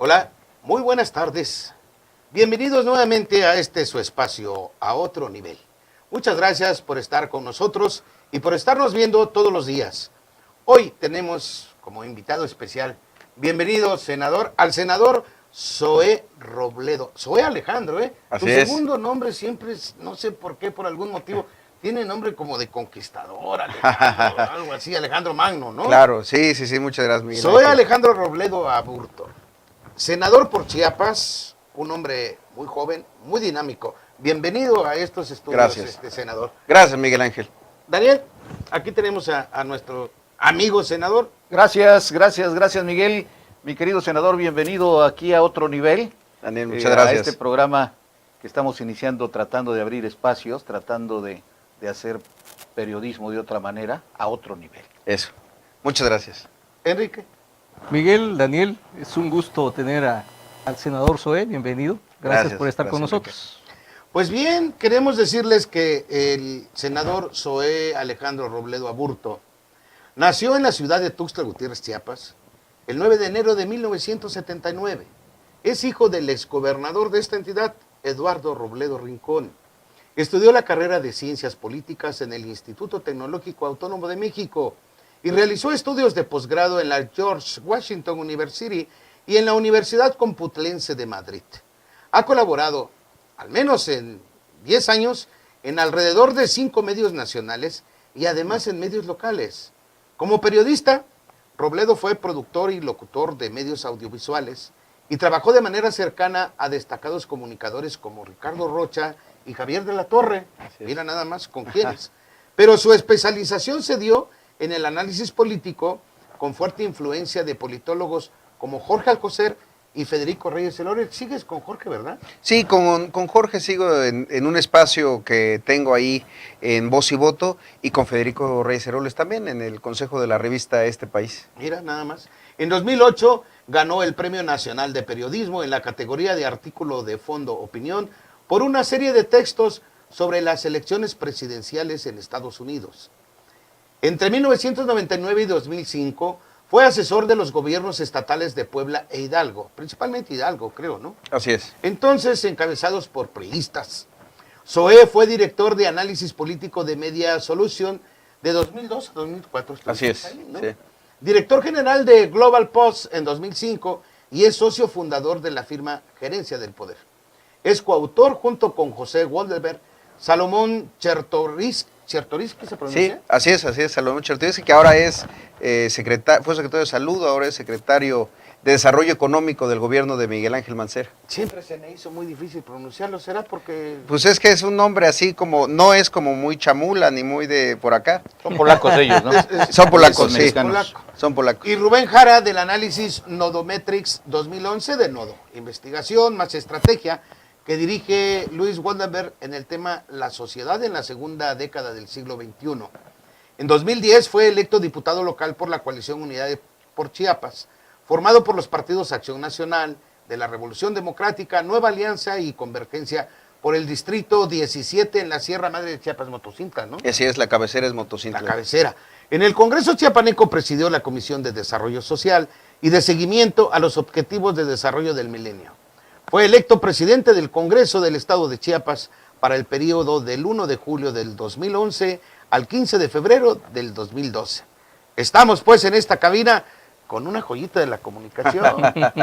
Hola, muy buenas tardes. Bienvenidos nuevamente a este su espacio, A Otro Nivel. Muchas gracias por estar con nosotros y por estarnos viendo todos los días. Hoy tenemos como invitado especial, bienvenido senador, al senador Zoé Robledo. Zoé Alejandro, ¿eh? Así Tu es. segundo nombre siempre es, no sé por qué, por algún motivo, tiene nombre como de conquistador, Alejandro, algo así, Alejandro Magno, ¿no? Claro, sí, muchas gracias, Miguel Zoé Ángel. Alejandro Robledo Aburto. Senador por Chiapas, un hombre muy joven, muy dinámico. Bienvenido a estos estudios, Gracias. senador. Gracias, Miguel Ángel. Daniel, aquí tenemos a nuestro amigo senador. Gracias, Miguel. Mi querido senador, bienvenido aquí a Otro Nivel. Daniel, muchas A gracias. este programa que estamos iniciando tratando de abrir espacios, tratando de hacer periodismo de otra manera, a otro nivel. Eso. Muchas gracias. Enrique. Miguel, Daniel, es un gusto tener al senador Zoé, bienvenido. Gracias por estar con Enrique. nosotros. Pues bien, queremos decirles que el senador Zoé Alejandro Robledo Aburto nació en la ciudad de Tuxtla Gutiérrez, Chiapas, el 9 de enero de 1979. Es hijo del exgobernador de esta entidad, Eduardo Robledo Rincón. Estudió la carrera de Ciencias Políticas en el Instituto Tecnológico Autónomo de México y realizó estudios de posgrado en la George Washington University y en la Universidad Complutense de Madrid. Ha colaborado, al menos en 10 años, en alrededor de 5 medios nacionales y además en medios locales. Como periodista, Robledo fue productor y locutor de medios audiovisuales y trabajó de manera cercana a destacados comunicadores como Ricardo Rocha y Javier de la Torre. Mira nada más con quiénes. Pero su especialización se dio en el análisis político con fuerte influencia de politólogos como Jorge Alcocer y Federico Reyes Heroles. Sigues con Jorge, ¿verdad? Sí, con Jorge sigo en un espacio que tengo ahí en Voz y Voto y con Federico Reyes Heroles también en el consejo de la revista Este País. Mira, nada más. En 2008 ganó el Premio Nacional de Periodismo en la categoría de artículo de fondo opinión por una serie de textos sobre las elecciones presidenciales en Estados Unidos. Entre 1999 y 2005 fue asesor de los gobiernos estatales de Puebla e Hidalgo, principalmente Hidalgo, creo, ¿no? Así es. Entonces encabezados por priistas. Zoé fue director de análisis político de Media Solution de 2002 a 2004. Así es, Ahí, ¿no? sí. Director general de Global Post en 2005 y es socio fundador de la firma Gerencia del Poder. Es coautor junto con José Woldenberg, Salomón Chertoriski, ¿qué se pronuncia? Sí, así es, Salomón Chertoriski, que ahora es fue secretario de Salud, ahora es secretario de Desarrollo Económico del gobierno de Miguel Ángel Mancera. Siempre se me hizo muy difícil pronunciarlo, ¿será porque...? Pues es que es un nombre así como, no es como muy chamula ni muy de por acá. Son polacos ellos, ¿no? Son polacos, es sí. mexicanos. polaco. Son polacos. Y Rubén Jara del análisis Nodometrics 2011 de Nodo, investigación más estrategia, que dirige Luis Woldenberg en el tema La sociedad en la segunda década del siglo XXI. En 2010 fue electo diputado local por la coalición Unidad por Chiapas, formado por los partidos Acción Nacional, de la Revolución Democrática, Nueva Alianza y Convergencia por el distrito 17 en la Sierra Madre de Chiapas, Motocintla, ¿no? Así es, la cabecera es Motocintla. La cabecera. En el Congreso chiapaneco presidió la Comisión de Desarrollo Social y de seguimiento a los objetivos de desarrollo del milenio. Fue electo presidente del Congreso del Estado de Chiapas para el periodo del 1 de julio del 2011 al 15 de febrero del 2012. Estamos pues en esta cabina con una joyita de la comunicación.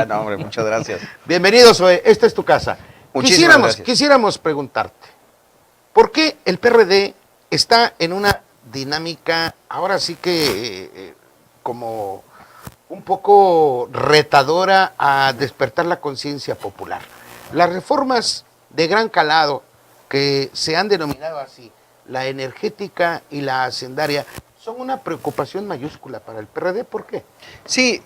No, hombre, muchas gracias. Bienvenido, Zoé, esta es tu casa. Muchísimas gracias. Quisiéramos preguntarte, ¿por qué el PRD está en una dinámica, ahora sí que como un poco retadora a despertar la conciencia popular? Las reformas de gran calado que se han denominado así, la energética y la hacendaria, son una preocupación mayúscula para el PRD. ¿Por qué? Sí,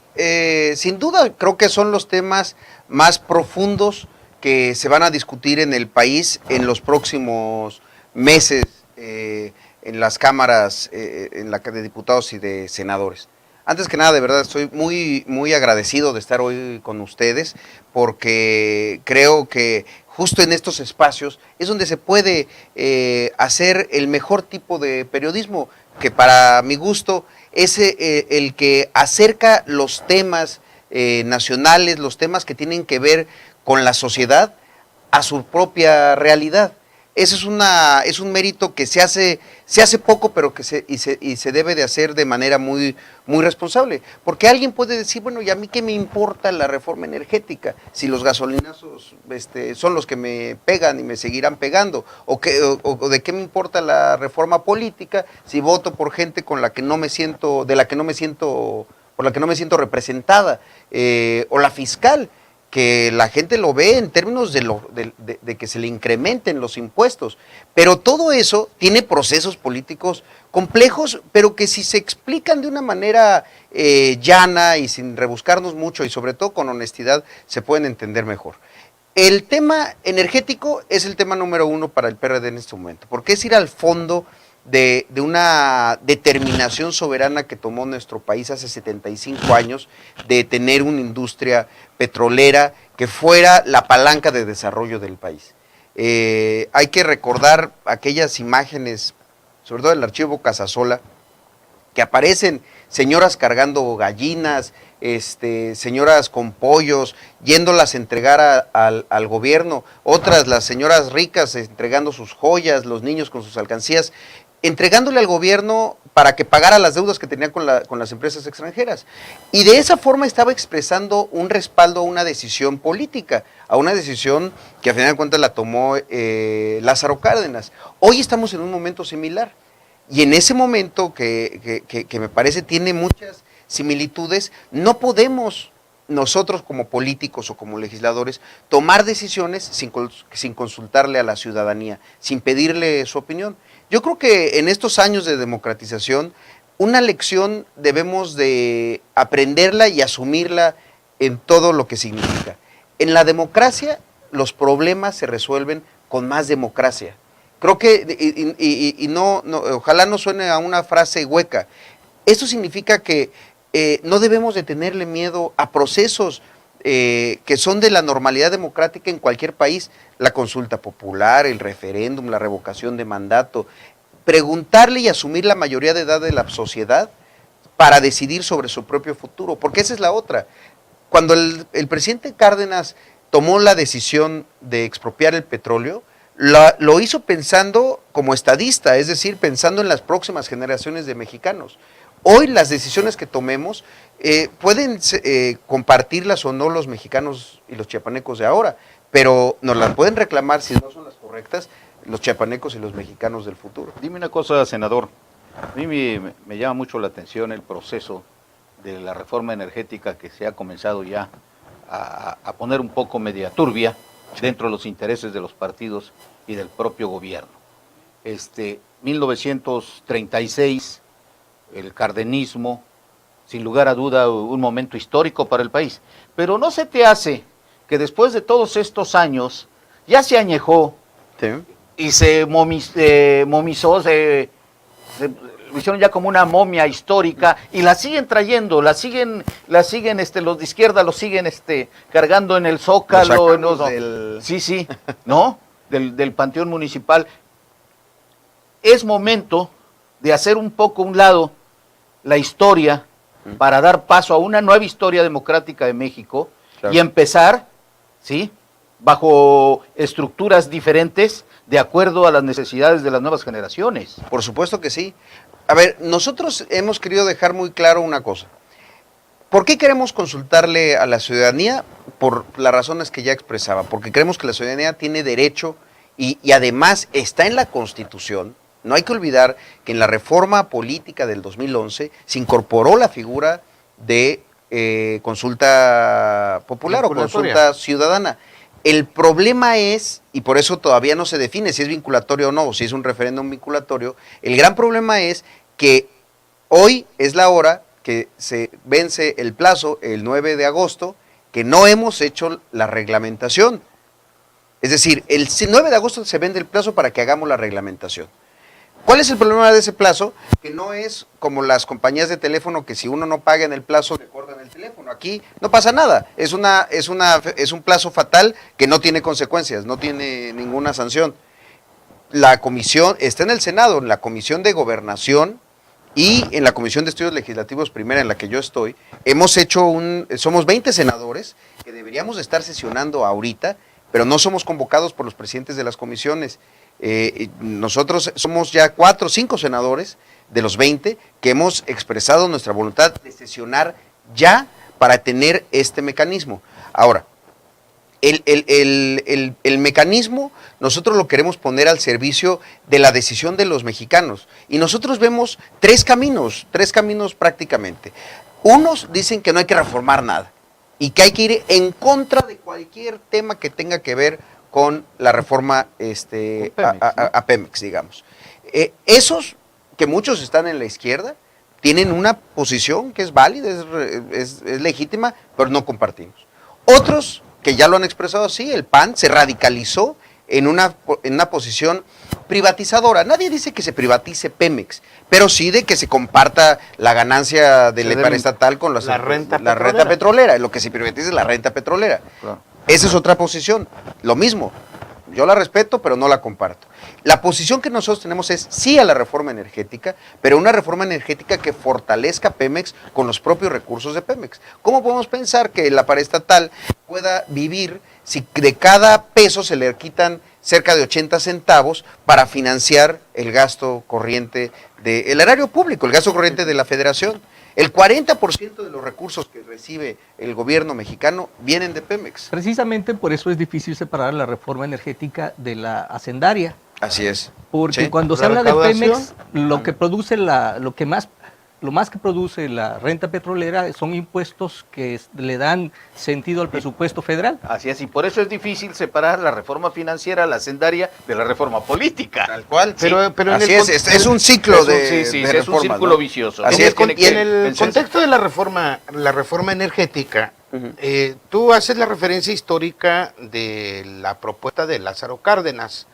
sin duda creo que son los temas más profundos que se van a discutir en el país en los próximos meses en las cámaras en la de diputados y de senadores. Antes que nada, de verdad, estoy muy agradecido de estar hoy con ustedes porque creo que justo en estos espacios es donde se puede hacer el mejor tipo de periodismo, que para mi gusto es el que acerca los temas nacionales, los temas que tienen que ver con la sociedad a su propia realidad. Ese es un mérito que se hace poco, pero que se debe de hacer de manera muy, muy responsable. Porque alguien puede decir, bueno, ¿y a mí qué me importa la reforma energética? Si los gasolinazos son los que me pegan y me seguirán pegando. O de qué me importa la reforma política si voto por gente con la que no me siento, por la que no me siento representada. O la fiscal, que la gente lo ve en términos de que se le incrementen los impuestos. Pero todo eso tiene procesos políticos complejos, pero que si se explican de una manera llana y sin rebuscarnos mucho y sobre todo con honestidad, se pueden entender mejor. El tema energético es el tema número 1 para el PRD en este momento, porque es ir al fondo de una determinación soberana que tomó nuestro país hace 75 años de tener una industria petrolera que fuera la palanca de desarrollo del país. Hay que recordar aquellas imágenes, sobre todo del archivo Casasola, que aparecen señoras cargando gallinas, señoras con pollos, yéndolas a entregar al gobierno, otras, las señoras ricas entregando sus joyas, los niños con sus alcancías, entregándole al gobierno para que pagara las deudas que tenía con las empresas extranjeras. Y de esa forma estaba expresando un respaldo a una decisión política, a una decisión que a final de cuentas la tomó Lázaro Cárdenas. Hoy estamos en un momento similar, y en ese momento que me parece tiene muchas similitudes, no podemos nosotros como políticos o como legisladores tomar decisiones sin consultarle a la ciudadanía, sin pedirle su opinión. Yo creo que en estos años de democratización, una lección debemos de aprenderla y asumirla en todo lo que significa. En la democracia, los problemas se resuelven con más democracia. Creo que, ojalá no suene a una frase hueca, esto significa que no debemos de tenerle miedo a procesos que son de la normalidad democrática en cualquier país, la consulta popular, el referéndum, la revocación de mandato, preguntarle y asumir la mayoría de edad de la sociedad para decidir sobre su propio futuro, porque esa es la otra. Cuando el presidente Cárdenas tomó la decisión de expropiar el petróleo, lo hizo pensando como estadista, es decir, pensando en las próximas generaciones de mexicanos. Hoy las decisiones que tomemos pueden compartirlas o no los mexicanos y los chiapanecos de ahora, pero nos las pueden reclamar si no son las correctas los chiapanecos y los mexicanos del futuro. Dime una cosa, senador. A mí me llama mucho la atención el proceso de la reforma energética que se ha comenzado ya a poner un poco media turbia dentro de los intereses de los partidos y del propio gobierno. 1936, el cardenismo, sin lugar a duda un momento histórico para el país. Pero ¿no se te hace que después de todos estos años ya se añejó ¿Sí? y se momizó, lo hicieron ya como una momia histórica y la siguen trayendo, la siguen los de izquierda lo siguen cargando en el Zócalo, sí, ¿no? Del Panteón Municipal? Es momento de hacer un poco a un lado la historia para dar paso a una nueva historia democrática de México, claro, y empezar, ¿sí?, bajo estructuras diferentes de acuerdo a las necesidades de las nuevas generaciones. Por supuesto que sí. A ver, nosotros hemos querido dejar muy claro una cosa. ¿Por qué queremos consultarle a la ciudadanía? Por las razones que ya expresaba, porque creemos que la ciudadanía tiene derecho y además está en la Constitución. No hay que olvidar que en la reforma política del 2011 se incorporó la figura de consulta popular o consulta ciudadana. El problema es, y por eso todavía no se define si es vinculatorio o no, o si es un referéndum vinculatorio, el gran problema es que hoy es la hora que se vence el plazo, el 9 de agosto, que no hemos hecho la reglamentación. Es decir, el 9 de agosto se vence el plazo para que hagamos la reglamentación. ¿Cuál es el problema de ese plazo? Que no es como las compañías de teléfono que si uno no paga en el plazo le cortan el teléfono. Aquí no pasa nada. Es un plazo fatal que no tiene consecuencias, no tiene ninguna sanción. La comisión está en el Senado, en la Comisión de Gobernación, Y en la Comisión de Estudios Legislativos Primera, en la que yo estoy, somos 20 senadores que deberíamos estar sesionando ahorita, pero no somos convocados por los presidentes de las comisiones. Nosotros somos ya 4 o 5 senadores de los 20 que hemos expresado nuestra voluntad de sesionar ya para tener este mecanismo. Ahora, el mecanismo nosotros lo queremos poner al servicio de la decisión de los mexicanos. Y nosotros vemos tres caminos prácticamente. Unos dicen que no hay que reformar nada y que hay que ir en contra de cualquier tema que tenga que ver con la reforma Pemex, a Pemex, digamos. Esos que muchos están en la izquierda tienen una posición que es válida, es legítima, pero no compartimos. Otros que ya lo han expresado así, el PAN se radicalizó en una posición privatizadora. Nadie dice que se privatice Pemex, pero sí de que se comparta la ganancia del paraestatal con la renta petrolera. Lo que se privatiza es la renta petrolera. Claro. Esa es otra posición. Lo mismo, yo la respeto, pero no la comparto. La posición que nosotros tenemos es sí a la reforma energética, pero una reforma energética que fortalezca Pemex con los propios recursos de Pemex. ¿Cómo podemos pensar que la paraestatal pueda vivir si de cada peso se le quitan cerca de 80 centavos para financiar el gasto corriente del erario público, el gasto corriente de la Federación? El 40% de los recursos que recibe el gobierno mexicano vienen de Pemex. Precisamente por eso es difícil separar la reforma energética de la hacendaria. Así es. Porque Sí. cuando se La habla de recaudación. Pemex, lo que produce lo más que produce la renta petrolera son impuestos que le dan sentido al presupuesto federal. Así es, y por eso es difícil separar la reforma financiera, la hacendaria, de la reforma política. Tal cual. Pero en Así el es un ciclo de es un reformas, círculo ¿no? vicioso. Así En es. el, y en el pensarse. contexto de la reforma energética, Ujú. tú haces la referencia histórica de la propuesta de Lázaro Cárdenas,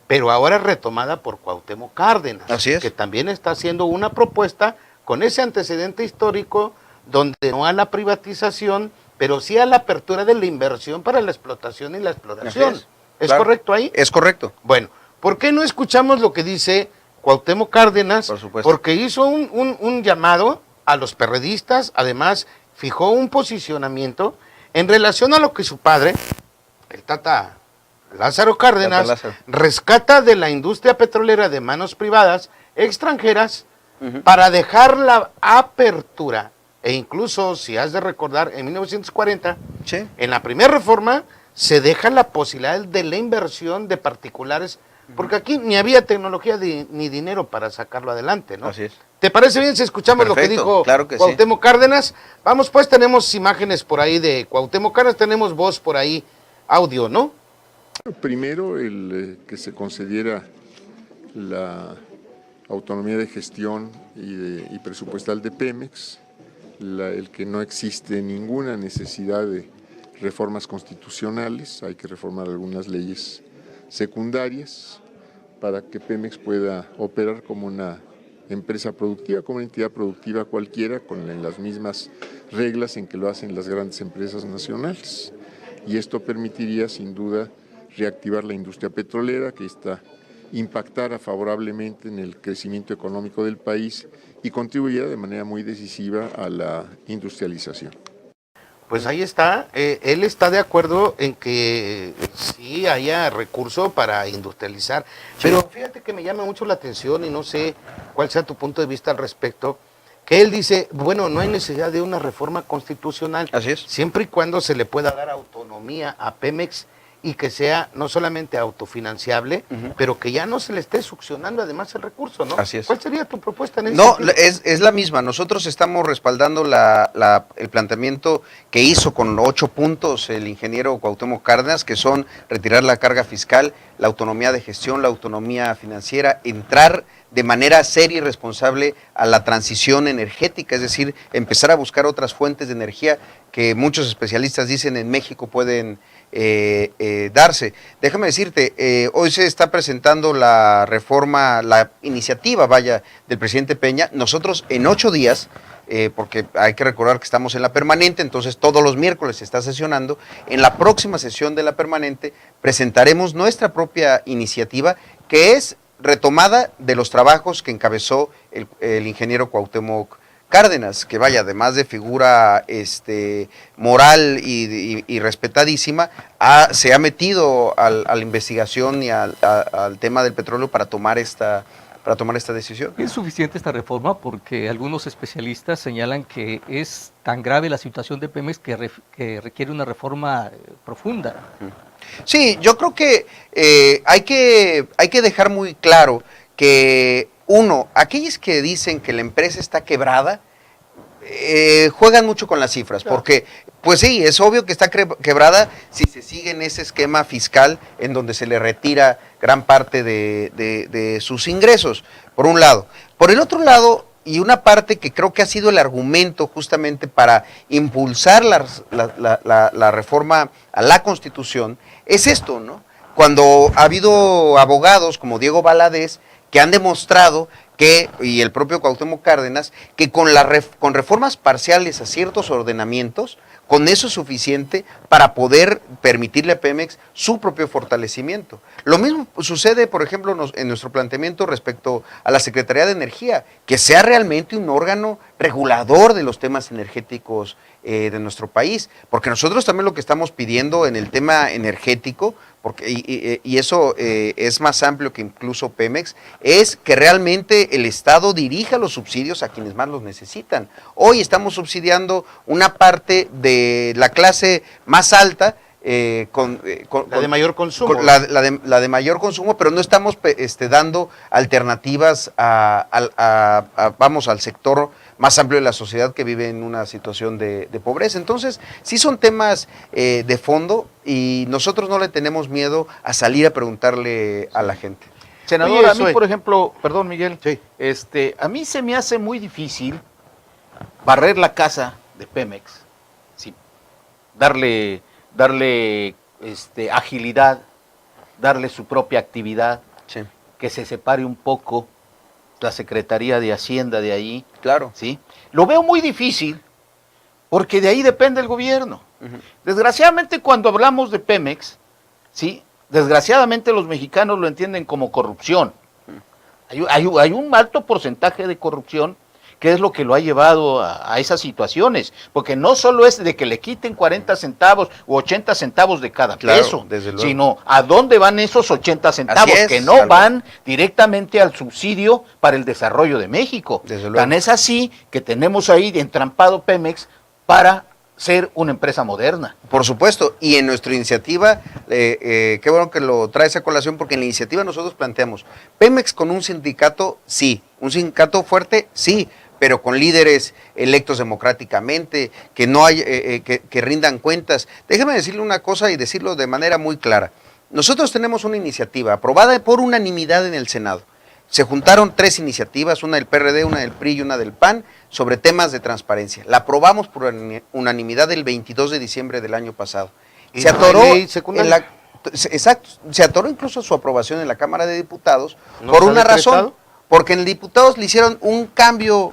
pero ahora retomada por Cuauhtémoc Cárdenas, Así es. que también está haciendo una propuesta con ese antecedente histórico donde no a la privatización, pero sí a la apertura de la inversión para la explotación y la exploración. Así ¿Es Claro. correcto ahí? Es correcto. Bueno, ¿por qué no escuchamos lo que dice Cuauhtémoc Cárdenas? Por supuesto. Porque hizo un llamado a los perredistas, además fijó un posicionamiento en relación a lo que su padre, el Tata Lázaro Cárdenas, Tata Lázaro. rescata de la industria petrolera de manos privadas extranjeras Ujú. para dejar la apertura. E incluso, si has de recordar, en 1940, Sí. en la primera reforma se deja la posibilidad de la inversión de particulares, porque aquí ni había tecnología ni dinero para sacarlo adelante, ¿no? Así es. ¿Te parece bien si escuchamos lo que Perfecto, dijo claro que sí. Cuauhtémoc Cárdenas? Vamos pues, tenemos imágenes por ahí de Cuauhtémoc Cárdenas, tenemos voz por ahí, audio, ¿no? Primero, que se concediera la autonomía de gestión y presupuestal de Pemex, el que no existe ninguna necesidad de reformas constitucionales, hay que reformar algunas leyes secundarias para que Pemex pueda operar como una empresa productiva, como una entidad productiva cualquiera, con las mismas reglas en que lo hacen las grandes empresas nacionales. Y esto permitiría, sin duda, reactivar la industria petrolera, que impactara favorablemente en el crecimiento económico del país y contribuyera de manera muy decisiva a la industrialización. Pues ahí está, él está de acuerdo en que sí haya recurso para industrializar, pero fíjate que me llama mucho la atención y no sé cuál sea tu punto de vista al respecto, que él dice, bueno, no hay necesidad de una reforma constitucional, Así es. siempre y cuando se le pueda dar autonomía a Pemex y que sea no solamente autofinanciable, Ujú. pero que ya no se le esté succionando además el recurso, ¿no? Así es. ¿Cuál sería tu propuesta en ese No, sentido? es la misma. Nosotros estamos respaldando el planteamiento que hizo con 8 puntos el ingeniero Cuauhtémoc Cárdenas, que son retirar la carga fiscal, la autonomía de gestión, la autonomía financiera, entrar de manera seria y responsable a la transición energética, es decir, empezar a buscar otras fuentes de energía que muchos especialistas dicen en México pueden darse. Déjame decirte, hoy se está presentando la reforma, la iniciativa, del presidente Peña. Nosotros en 8 días, porque hay que recordar que estamos en la permanente, entonces todos los miércoles se está sesionando, en la próxima sesión de la permanente presentaremos nuestra propia iniciativa, que es retomada de los trabajos que encabezó el ingeniero Cuauhtémoc Cárdenas, que vaya, además de figura moral y respetadísima, se ha metido a la investigación y al tema del petróleo para tomar esta decisión. ¿Es suficiente esta reforma? Porque algunos especialistas señalan que es tan grave la situación de Pemex que requiere una reforma profunda. Sí, yo creo que hay que dejar muy claro que, uno, aquellos que dicen que la empresa está quebrada, juegan mucho con las cifras, porque, pues sí, es obvio que está quebrada si se sigue en ese esquema fiscal en donde se le retira gran parte de sus ingresos, por un lado. Por el otro lado, y una parte que creo que ha sido el argumento justamente para impulsar la reforma a la Constitución, es esto, ¿no? Cuando ha habido abogados como Diego Valadez que han demostrado que, y el propio Cuauhtémoc Cárdenas, que con reformas parciales a ciertos ordenamientos, con eso es suficiente para poder permitirle a Pemex su propio fortalecimiento. Lo mismo sucede, por ejemplo, en nuestro planteamiento respecto a la Secretaría de Energía, que sea realmente un órgano regulador de los temas energéticos de nuestro país, porque nosotros también lo que estamos pidiendo en el tema energético, y eso es más amplio que incluso Pemex, es que realmente el Estado dirija los subsidios a quienes más los necesitan. Hoy estamos subsidiando una parte de la clase más alta, la de mayor consumo. La de mayor consumo, pero no estamos dando alternativas al sector más amplio de la sociedad que vive en una situación de pobreza. Entonces, sí son temas de fondo y nosotros no le tenemos miedo a salir a preguntarle a la gente. Senador, Oye, a mí, por ejemplo, perdón, Miguel, sí. A mí se me hace muy difícil barrer la casa de Pemex, sí, darle agilidad, darle su propia actividad, Sí. que se separe un poco la Secretaría de Hacienda de ahí. Claro. ¿Sí? Lo veo muy difícil porque de ahí depende el gobierno. Uh-huh. Desgraciadamente, cuando hablamos de Pemex, ¿sí? Desgraciadamente los mexicanos lo entienden como corrupción. Hay un alto porcentaje de corrupción que es lo que lo ha llevado a esas situaciones, porque no solo es de que le quiten 40 centavos u 80 centavos de cada Claro, peso, desde luego. sino a dónde van esos 80 centavos, Así es, que no Salvador. van directamente al subsidio para el desarrollo de México. Desde luego. Tan es así que tenemos ahí entrampado Pemex para ser una empresa moderna. Por supuesto, y en nuestra iniciativa, qué bueno que lo traes a colación, porque en la iniciativa nosotros planteamos, Pemex con un sindicato, sí, un sindicato fuerte, sí, pero con líderes electos democráticamente, que no hay, que rindan cuentas. Déjeme decirle una cosa y decirlo de manera muy clara. Nosotros tenemos una iniciativa aprobada por unanimidad en el Senado. Se juntaron 3 iniciativas, una del PRD, una del PRI y una del PAN, sobre temas de transparencia. La aprobamos por unanimidad el 22 de diciembre del año pasado. ¿Y Se atoró la ley secundaria? Exacto, se atoró incluso su aprobación en la Cámara de Diputados ¿No por se ha una razón, decretado? porque en el diputados le hicieron un cambio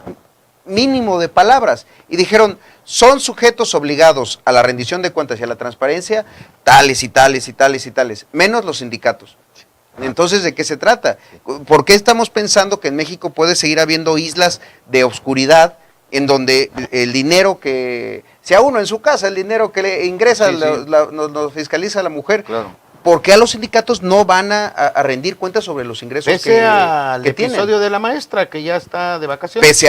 mínimo de palabras y dijeron, son sujetos obligados a la rendición de cuentas y a la transparencia tales y tales y tales y tales, menos los sindicatos. Entonces, ¿de qué se trata? ¿Por qué estamos pensando que en México puede seguir habiendo islas de oscuridad en donde el dinero que, sea uno en su casa, el dinero que le ingresa, Sí, sí. nos fiscaliza la mujer? Claro. ¿Por qué a los sindicatos no van a rendir cuentas sobre los ingresos Pese al que tienen? episodio de la maestra que ya está de vacaciones. Pese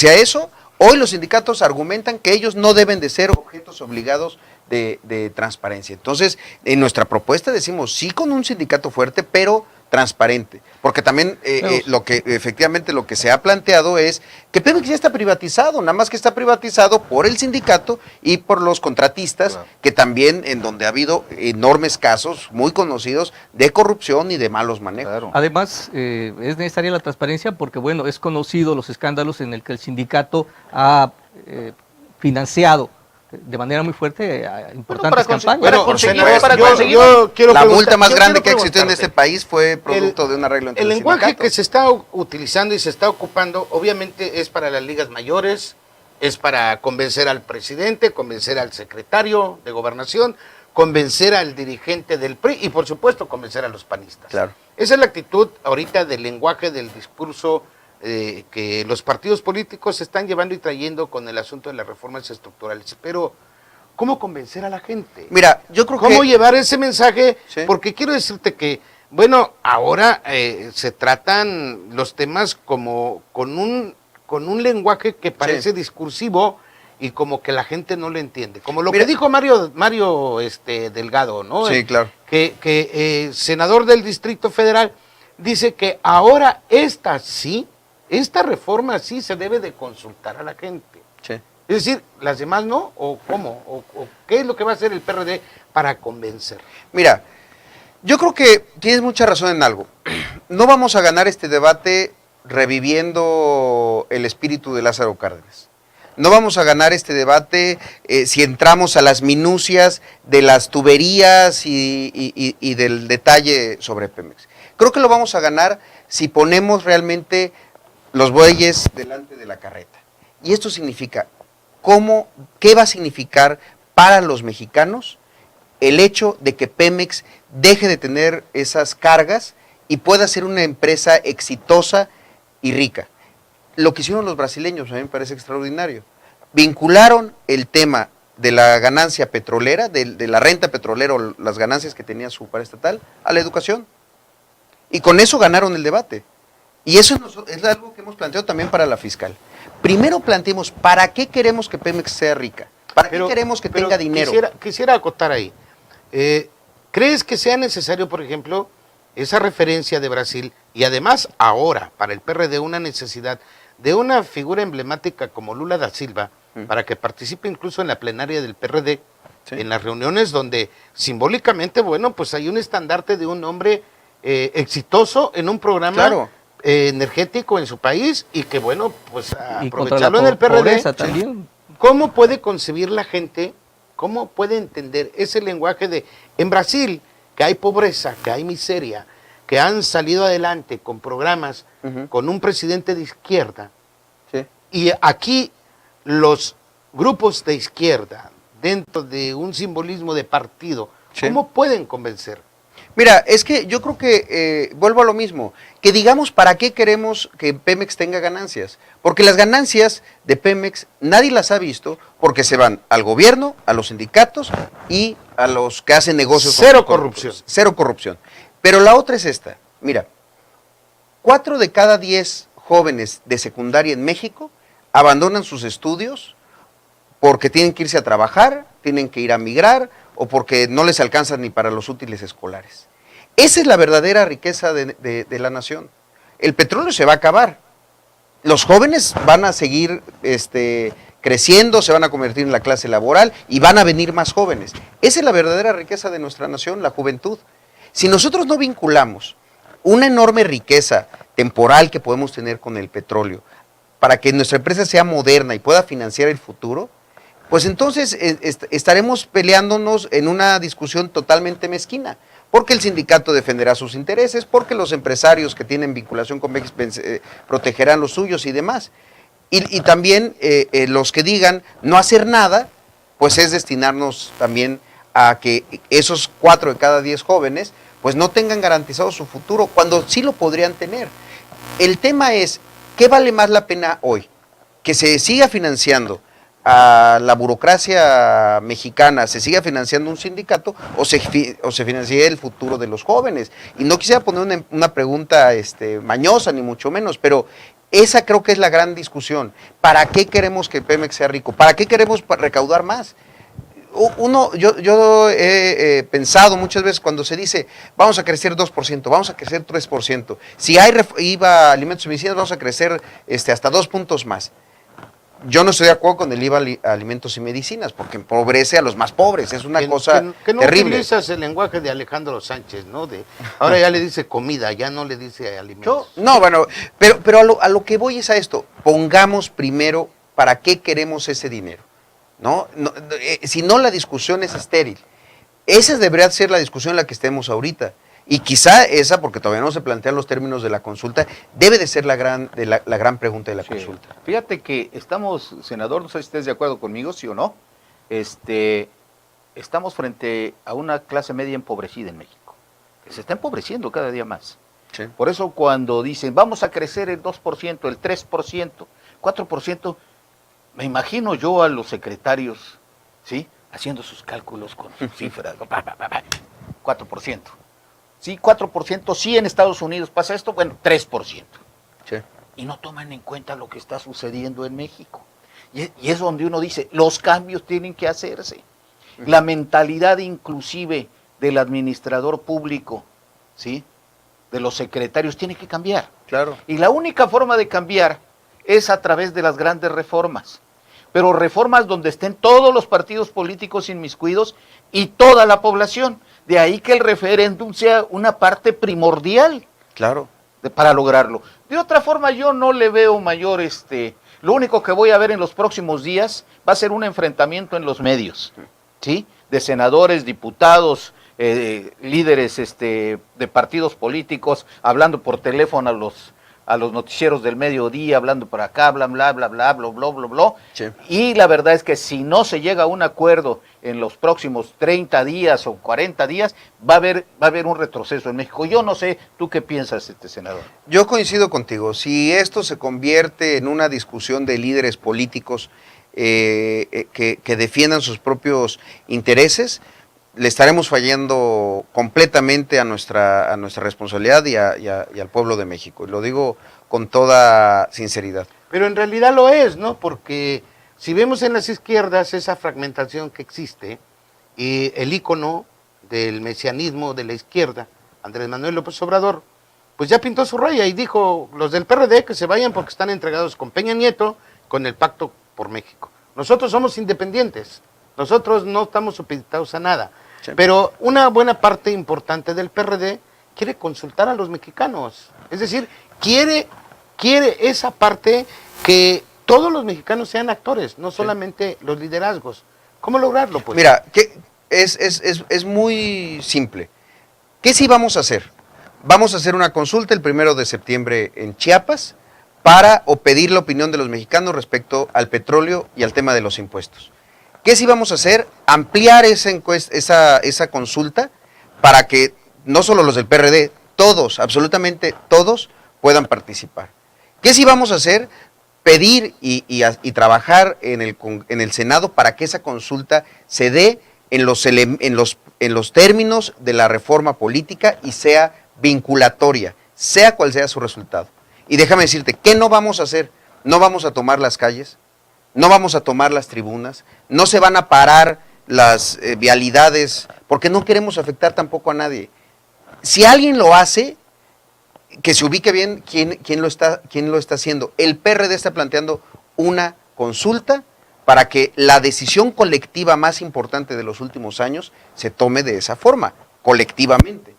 a eso, hoy los sindicatos argumentan que ellos no deben de ser objetos obligados de transparencia. Entonces, en nuestra propuesta decimos sí con un sindicato fuerte, pero transparente, porque también lo que se ha planteado es que Pemex ya está privatizado, nada más que está privatizado por el sindicato y por los contratistas, Claro. que también en donde ha habido enormes casos muy conocidos de corrupción y de malos manejos. Claro. Además, es necesaria la transparencia porque, bueno, es conocido los escándalos en el que el sindicato ha financiado de manera muy fuerte a importantes campañas. para conseguir- senador, para conseguir- yo quiero La preguntar- multa más yo grande que quiero existió en este preguntarte. país fue producto de un arreglo entre El el lenguaje sindicato. que se está utilizando y se está ocupando, obviamente es para las ligas mayores, es para convencer al presidente, convencer al secretario de Gobernación, convencer al dirigente del PRI y por supuesto convencer a los panistas. Claro. Esa es la actitud ahorita del lenguaje, del discurso que los partidos políticos están llevando y trayendo con el asunto de las reformas estructurales. Pero, ¿cómo convencer a la gente? Mira, yo creo ¿Cómo que... llevar ese mensaje? Sí. Porque quiero decirte que, bueno, ahora se tratan los temas como con un lenguaje que parece discursivo y como que la gente no lo entiende. Como lo Mira, que dijo Mario Delgado, ¿no? Sí, claro. Que senador del Distrito Federal dice que ahora esta reforma sí se debe de consultar a la gente. Sí. Es decir, ¿las demás no? ¿O cómo? ¿O qué es lo que va a hacer el PRD para convencer? Mira, yo creo que tienes mucha razón en algo. No vamos a ganar este debate reviviendo el espíritu de Lázaro Cárdenas. No vamos a ganar este debate si entramos a las minucias de las tuberías y del detalle sobre Pemex. Creo que lo vamos a ganar si ponemos realmente los bueyes delante de la carreta. Y esto significa, ¿qué va a significar para los mexicanos el hecho de que Pemex deje de tener esas cargas y pueda ser una empresa exitosa y rica? Lo que hicieron los brasileños a mí me parece extraordinario. Vincularon el tema de la ganancia petrolera, de la renta petrolera o las ganancias que tenía su paraestatal, a la educación. Y con eso ganaron el debate. Y eso es algo que hemos planteado también para la fiscal. Primero planteemos, ¿para qué queremos que Pemex sea rica? ¿Para qué queremos que tenga dinero? Quisiera acotar ahí. ¿Crees que sea necesario, por ejemplo, esa referencia de Brasil y además ahora para el PRD una necesidad de una figura emblemática como Lula da Silva para que participe incluso en la plenaria del PRD, en las reuniones donde simbólicamente, bueno, pues hay un estandarte de un hombre exitoso en un programa energético en su país y que, bueno, pues aprovecharlo en el PRD. También. ¿Cómo puede concebir la gente, cómo puede entender ese lenguaje de, en Brasil, que hay pobreza, que hay miseria, que han salido adelante con programas, con un presidente de izquierda, y aquí los grupos de izquierda, dentro de un simbolismo de partido, ¿cómo pueden convencer? Mira, es que yo creo que, vuelvo a lo mismo, que digamos para qué queremos que Pemex tenga ganancias, porque las ganancias de Pemex nadie las ha visto porque se van al gobierno, a los sindicatos y a los que hacen negocios. Cero corrupción. Cero corrupción. Pero la otra es esta, mira, 4 de cada 10 jóvenes de secundaria en México abandonan sus estudios porque tienen que irse a trabajar, tienen que ir a migrar o porque no les alcanzan ni para los útiles escolares. Esa es la verdadera riqueza de la nación. El petróleo se va a acabar. Los jóvenes van a seguir creciendo, se van a convertir en la clase laboral y van a venir más jóvenes. Esa es la verdadera riqueza de nuestra nación, la juventud. Si nosotros no vinculamos una enorme riqueza temporal que podemos tener con el petróleo para que nuestra empresa sea moderna y pueda financiar el futuro, pues entonces estaremos peleándonos en una discusión totalmente mezquina, porque el sindicato defenderá sus intereses, porque los empresarios que tienen vinculación con Pemex protegerán los suyos y demás. Y también los que digan no hacer nada, pues es destinarnos también a que esos 4 de cada 10 jóvenes pues no tengan garantizado su futuro, cuando sí lo podrían tener. El tema es, ¿qué vale más la pena hoy? ¿Que se siga financiando a la burocracia mexicana, se siga financiando un sindicato o se financie el futuro de los jóvenes? Y no quisiera poner una pregunta mañosa, ni mucho menos, pero esa creo que es la gran discusión. ¿Para qué queremos que Pemex sea rico? ¿Para qué queremos recaudar más? Yo he pensado muchas veces cuando se dice vamos a crecer 2%, vamos a crecer 3%, si hay IVA a alimentos y medicinas vamos a crecer hasta 2 puntos más. Yo no estoy de acuerdo con el IVA a alimentos y medicinas porque empobrece a los más pobres, es una cosa que no terrible. Utilizas el lenguaje de Alejandro Sánchez, ¿no? Ahora ya le dice comida, ya no le dice alimentos. No, bueno, pero a lo que voy es a esto, pongamos primero para qué queremos ese dinero. Si no, la discusión es estéril. Esa debería ser la discusión en la que estemos ahorita. Y quizá esa, porque todavía no se plantean los términos de la consulta, debe de ser la gran pregunta de la consulta. Fíjate que estamos, senador, no sé si estés de acuerdo conmigo, sí o no. estamos frente a una clase media empobrecida en México, que se está empobreciendo cada día más. Sí. Por eso cuando dicen, vamos a crecer el 2%, el 3%, 4%, me imagino yo a los secretarios, ¿sí?, haciendo sus cálculos con sus cifras, 4%. Sí, 4%, sí en Estados Unidos pasa esto, bueno, 3%. Sí. Y no toman en cuenta lo que está sucediendo en México. Y es donde uno dice, los cambios tienen que hacerse. La mentalidad inclusive del administrador público, ¿sí?, de los secretarios, tiene que cambiar. Claro. Y la única forma de cambiar es a través de las grandes reformas. Pero reformas donde estén todos los partidos políticos inmiscuidos y toda la población. De ahí que el referéndum sea una parte primordial. Claro. Para lograrlo. De otra forma, yo no le veo mayor, lo único que voy a ver en los próximos días va a ser un enfrentamiento en los medios, ¿sí?, de senadores, diputados, líderes de partidos políticos, hablando por teléfono a los noticieros del mediodía, hablando por acá, bla, bla, bla, bla, bla, bla, bla, bla. Sí. Y la verdad es que si no se llega a un acuerdo en los próximos 30 días o 40 días, va a haber un retroceso en México. Yo no sé, ¿tú qué piensas, senador? Yo coincido contigo. Si esto se convierte en una discusión de líderes políticos que defiendan sus propios intereses, le estaremos fallando completamente a nuestra responsabilidad y al pueblo de México. Y lo digo con toda sinceridad. Pero en realidad lo es, ¿no? Porque si vemos en las izquierdas esa fragmentación que existe, y el ícono del mesianismo de la izquierda, Andrés Manuel López Obrador, pues ya pintó su raya y dijo, los del PRD que se vayan porque están entregados con Peña Nieto, con el Pacto por México. Nosotros somos independientes, nosotros no estamos supeditados a nada. Sí. Pero una buena parte importante del PRD quiere consultar a los mexicanos. Es decir, quiere esa parte que todos los mexicanos sean actores, no solamente los liderazgos. ¿Cómo lograrlo, pues? Mira, que es muy simple. ¿Qué sí vamos a hacer? Vamos a hacer una consulta el 1 de septiembre en Chiapas para pedir la opinión de los mexicanos respecto al petróleo y al tema de los impuestos. ¿Qué sí vamos a hacer? Ampliar esa consulta para que no solo los del PRD, todos, absolutamente todos, puedan participar. ¿Qué sí vamos a hacer? Pedir y trabajar en el Senado para que esa consulta se dé en los términos de la reforma política y sea vinculatoria, sea cual sea su resultado. Y déjame decirte, ¿qué no vamos a hacer? No vamos a tomar las calles, no vamos a tomar las tribunas, no se van a parar las vialidades, porque no queremos afectar tampoco a nadie. Si alguien lo hace, que se ubique bien quién lo está haciendo. El PRD está planteando una consulta para que la decisión colectiva más importante de los últimos años se tome de esa forma, colectivamente.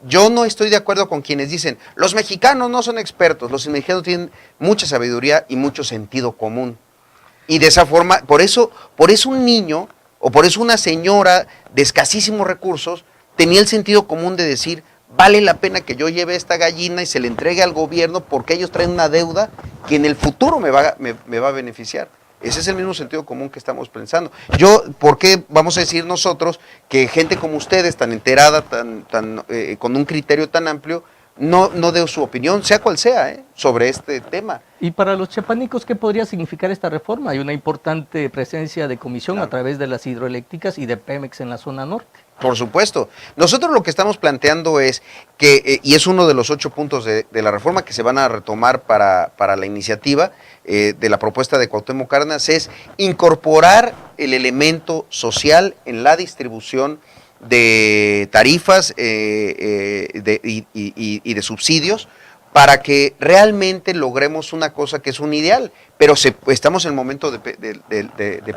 Yo no estoy de acuerdo con quienes dicen, los mexicanos no son expertos, los mexicanos tienen mucha sabiduría y mucho sentido común. Y de esa forma, por eso un niño o por eso una señora de escasísimos recursos tenía el sentido común de decir, vale la pena que yo lleve esta gallina y se le entregue al gobierno porque ellos traen una deuda que en el futuro me va a beneficiar. Ese es el mismo sentido común que estamos pensando. ¿Por qué vamos a decir nosotros que gente como ustedes, tan enterada, con un criterio tan amplio, no dé su opinión, sea cual sea, sobre este tema? Y para los chiapanecos, ¿qué podría significar esta reforma? Hay una importante presencia de comisión a través de las hidroeléctricas y de Pemex en la zona norte. Por supuesto. Nosotros lo que estamos planteando es que, y es uno de los 8 puntos de la reforma que se van a retomar para la iniciativa de la propuesta de Cuauhtémoc Cárdenas, es incorporar el elemento social en la distribución de tarifas y de subsidios para que realmente logremos una cosa que es un ideal, pero estamos en el momento de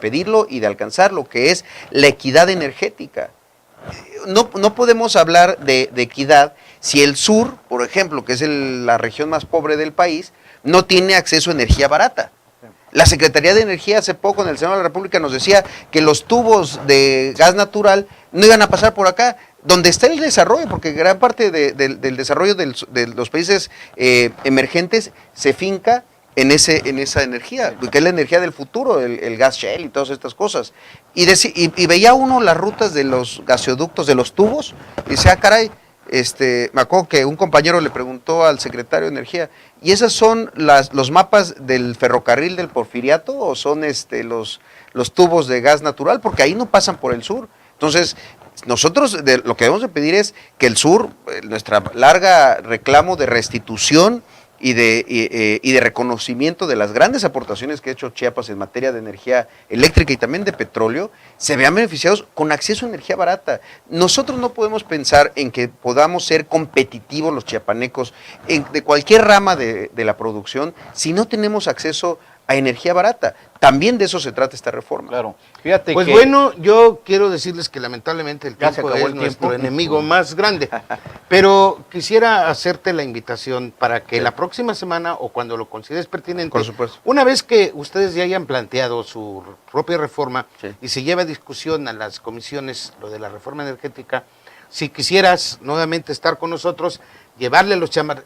pedirlo y de alcanzarlo, que es la equidad energética. No podemos hablar de equidad si el sur, por ejemplo, que es la región más pobre del país, no tiene acceso a energía barata. La Secretaría de Energía hace poco en el Senado de la República nos decía que los tubos de gas natural no iban a pasar por acá, donde está el desarrollo, porque gran parte del desarrollo de los países emergentes se finca en esa energía, que es la energía del futuro, el gas shell y todas estas cosas. Y veía uno las rutas de los gaseoductos, de los tubos, y decía, caray, me acuerdo que un compañero le preguntó al secretario de Energía, ¿y esas son los mapas del ferrocarril del Porfiriato o son los tubos de gas natural? Porque ahí no pasan por el sur. Entonces, nosotros lo que debemos de pedir es que el sur, nuestra larga reclamo de restitución y de reconocimiento de las grandes aportaciones que ha hecho Chiapas en materia de energía eléctrica y también de petróleo, se vean beneficiados con acceso a energía barata. Nosotros no podemos pensar en que podamos ser competitivos los chiapanecos de cualquier rama de la producción si no tenemos acceso a energía barata. También de eso se trata esta reforma. Claro. Fíjate Pues que bueno, yo quiero decirles que lamentablemente el Ya se tiempo acabó es el nuestro tiempo. enemigo más grande. Pero quisiera hacerte la invitación para que la próxima semana o cuando lo consideres pertinente, Por supuesto. una vez que ustedes ya hayan planteado su propia reforma Sí. y se lleve a discusión a las comisiones lo de la reforma energética, si quisieras nuevamente estar con nosotros, llevarle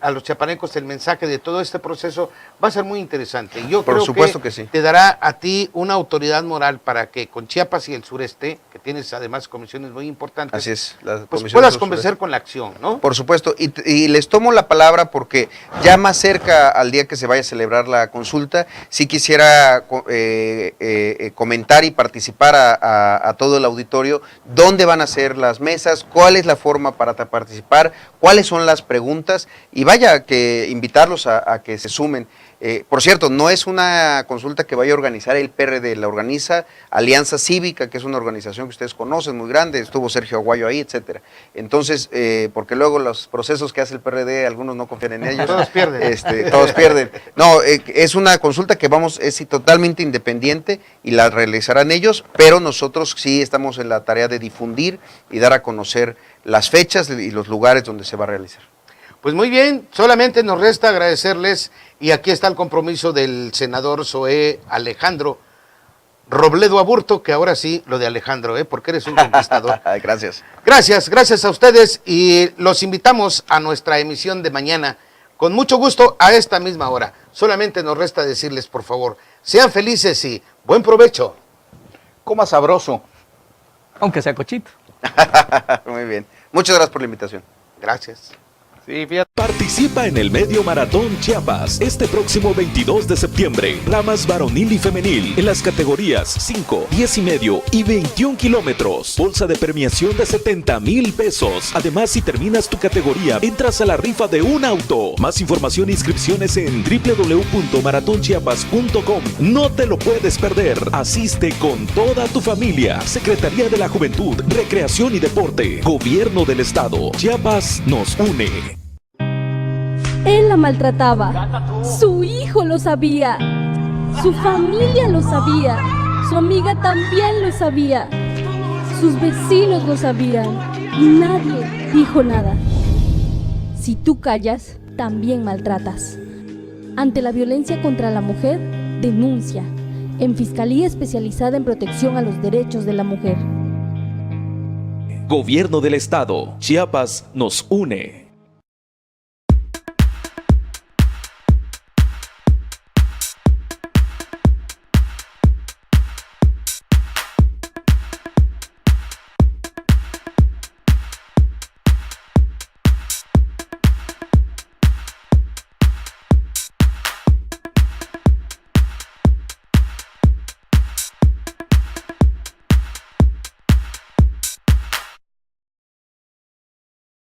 a los chapanecos el mensaje de todo este proceso, va a ser muy interesante. Y yo Por creo supuesto que sí. te dará a ti una autoridad moral para que con Chiapas y el sureste, que tienes además comisiones muy importantes, Así es. La pues Comisión puedas Sur-Sureste. convencer con la acción, ¿no? Por supuesto, y les tomo la palabra porque ya más cerca al día que se vaya a celebrar la consulta, sí quisiera comentar y participar a todo el auditorio dónde van a ser las mesas, cuál es la forma para participar, cuáles son las preguntas, y vaya que invitarlos a que se sumen. Por cierto, no es una consulta que vaya a organizar el PRD, la organiza Alianza Cívica, que es una organización que ustedes conocen, muy grande, estuvo Sergio Aguayo ahí, etcétera. Entonces, porque luego los procesos que hace el PRD, algunos no confían en ellos. Todos pierden. Todos pierden. No, es una consulta que es totalmente independiente y la realizarán ellos, pero nosotros sí estamos en la tarea de difundir y dar a conocer las fechas y los lugares donde se va a realizar. Pues muy bien, solamente nos resta agradecerles y aquí está el compromiso del senador Zoé Alejandro Robledo Aburto, que ahora sí, lo de Alejandro, porque eres un conquistador. Gracias. Gracias a ustedes y los invitamos a nuestra emisión de mañana con mucho gusto a esta misma hora. Solamente nos resta decirles, por favor, sean felices y buen provecho. coma sabroso. Aunque sea cochito. Muy bien. Muchas gracias por la invitación. Gracias. Sí, fíjate. Participa en el Medio Maratón Chiapas este próximo 22 de septiembre. Ramas varonil y femenil en las categorías 5, 10 y medio y 21 kilómetros. Bolsa de premiación de 70,000 pesos. Además, si terminas tu categoría, entras a la rifa de un auto. Más información e inscripciones en www.maratonchiapas.com. No te lo puedes perder. Asiste con toda tu familia. Secretaría de la Juventud, Recreación y Deporte. Gobierno del Estado. Chiapas nos une. Él la maltrataba, su hijo lo sabía, su familia lo sabía, su amiga también lo sabía, sus vecinos lo sabían y nadie dijo nada. Si tú callas, también maltratas. Ante la violencia contra la mujer, denuncia en Fiscalía Especializada en Protección a los Derechos de la Mujer. Gobierno del Estado. Chiapas nos une.